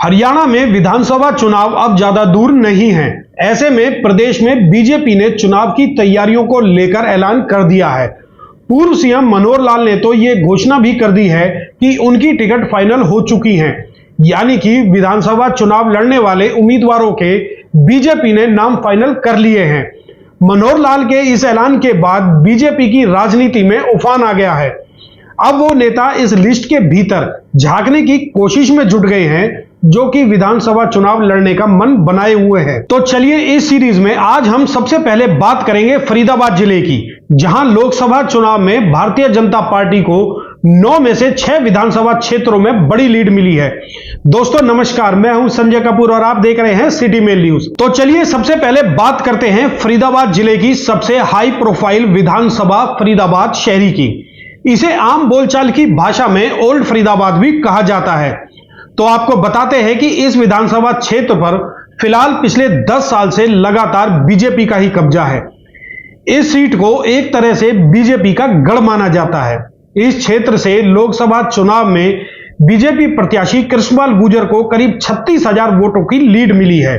हरियाणा में विधानसभा चुनाव अब ज्यादा दूर नहीं है। ऐसे में प्रदेश में बीजेपी ने चुनाव की तैयारियों को लेकर ऐलान कर दिया है। पूर्व सीएम मनोहर लाल ने तो ये घोषणा भी कर दी है कि उनकी टिकट फाइनल हो चुकी है, यानी कि विधानसभा चुनाव लड़ने वाले उम्मीदवारों के बीजेपी ने नाम फाइनल कर लिए हैं। मनोहर लाल के इस ऐलान के बाद बीजेपी की राजनीति में उफान आ गया है। अब वो नेता इस लिस्ट के भीतर झांकने की कोशिश में जुट गए हैं, जो कि विधानसभा चुनाव लड़ने का मन बनाए हुए हैं। तो चलिए इस सीरीज में आज हम सबसे पहले बात करेंगे फरीदाबाद जिले की, जहां लोकसभा चुनाव में भारतीय जनता पार्टी को 9 में से 6 विधानसभा क्षेत्रों में बड़ी लीड मिली है। दोस्तों नमस्कार, मैं हूं संजय कपूर और आप देख रहे हैं सिटी मेल न्यूज। तो चलिए सबसे पहले बात करते हैं फरीदाबाद जिले की सबसे हाई प्रोफाइल विधानसभा फरीदाबाद शहरी की। इसे आम बोलचाल की भाषा में ओल्ड फरीदाबाद भी कहा जाता है। तो आपको बताते हैं कि इस विधानसभा क्षेत्र पर फिलहाल पिछले 10 साल से लगातार बीजेपी का ही कब्जा है। इस सीट को एक तरह से बीजेपी का गढ़ माना जाता है। इस क्षेत्र से लोकसभा चुनाव में बीजेपी प्रत्याशी कृष्णपाल गुर्जर को करीब 36,000 वोटों की लीड मिली है।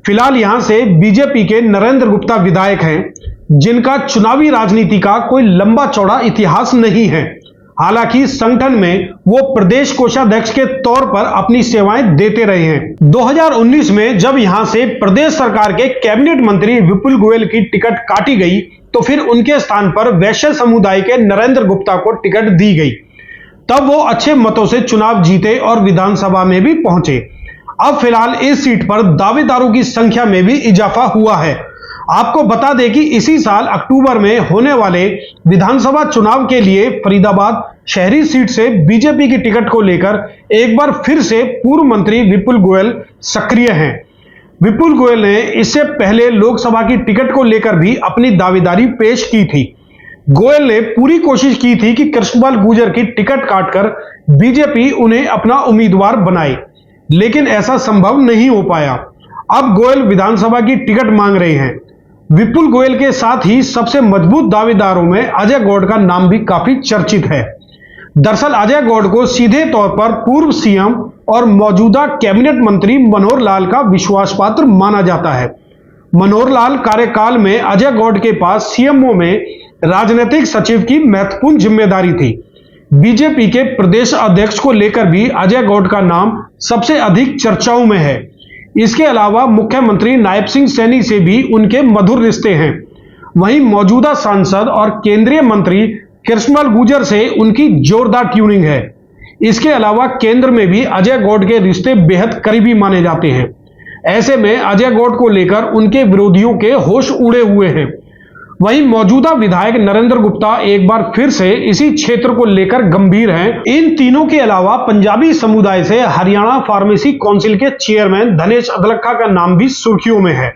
फिलहाल यहां से बीजेपी के नरेंद्र गुप्ता विधायक हैं, जिनका चुनावी राजनीति का कोई लंबा चौड़ा इतिहास नहीं है। हालांकि संगठन में वो प्रदेश कोषाध्यक्ष के तौर पर अपनी सेवाएं देते रहे हैं। 2019 में जब यहां से प्रदेश सरकार के कैबिनेट मंत्री विपुल गोयल की टिकट काटी गई, तो फिर उनके स्थान पर वैश्य समुदाय के नरेंद्र गुप्ता को टिकट दी गई। तब वो अच्छे मतों से चुनाव जीते और विधानसभा में भी पहुंचे। अब फिलहाल इस सीट पर दावेदारों की संख्या में भी इजाफा हुआ है। आपको बता दें कि इसी साल अक्टूबर में होने वाले विधानसभा चुनाव के लिए फरीदाबाद शहरी सीट से बीजेपी की टिकट को लेकर एक बार फिर से पूर्व मंत्री विपुल गोयल सक्रिय हैं। विपुल गोयल ने इससे पहले लोकसभा की टिकट को लेकर भी अपनी दावेदारी पेश की थी। गोयल ने पूरी कोशिश की थी कि कृष्णपाल गुर्जर की टिकट काटकर बीजेपी उन्हें अपना उम्मीदवार बनाए, लेकिन ऐसा संभव नहीं हो पाया। अब गोयल विधानसभा की टिकट मांग रहे हैं। विपुल गोयल के साथ ही सबसे मजबूत दावेदारों में अजय गौड़ का नाम भी काफी चर्चित है। दरअसल अजय गौड़ को सीधे तौर पर पूर्व सीएम और मौजूदा कैबिनेट मंत्री मनोहर लाल का विश्वास पात्र माना जाता है। मनोहर लाल कार्यकाल में अजय गौड़ के पास सीएमओ में राजनीतिक सचिव की महत्वपूर्ण जिम्मेदारी थी। बीजेपी के प्रदेश अध्यक्ष को लेकर भी अजय गौड़ का नाम सबसे अधिक चर्चाओं में है। इसके अलावा मुख्यमंत्री नायब सिंह सैनी से भी उनके मधुर रिश्ते हैं। वहीं मौजूदा सांसद और केंद्रीय मंत्री कृष्णपाल गुर्जर से उनकी जोरदार ट्यूनिंग है। इसके अलावा केंद्र में भी अजय गौड़ के रिश्ते बेहद करीबी माने जाते हैं। ऐसे में अजय गौड़ को लेकर उनके विरोधियों के होश उड़े हुए हैं। वहीं मौजूदा विधायक नरेंद्र गुप्ता एक बार फिर से इसी क्षेत्र को लेकर गंभीर हैं। इन तीनों के अलावा पंजाबी समुदाय से हरियाणा फार्मेसी काउंसिल के चेयरमैन धनेश अदलखा का नाम भी सुर्खियों में है।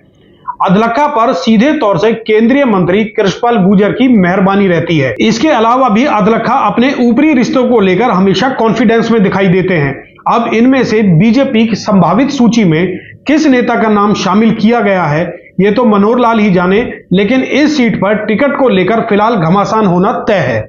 अदलखा पर सीधे तौर से केंद्रीय मंत्री कृष्णपाल गुर्जर की मेहरबानी रहती है। इसके अलावा भी अदलखा अपने ऊपरी रिश्तों को लेकर हमेशा कॉन्फिडेंस में दिखाई देते हैं। अब इनमें से बीजेपी की संभावित सूची में किस नेता का नाम शामिल किया गया है, ये तो मनोहर लाल ही जाने, लेकिन इस सीट पर टिकट को लेकर फिलहाल घमासान होना तय है।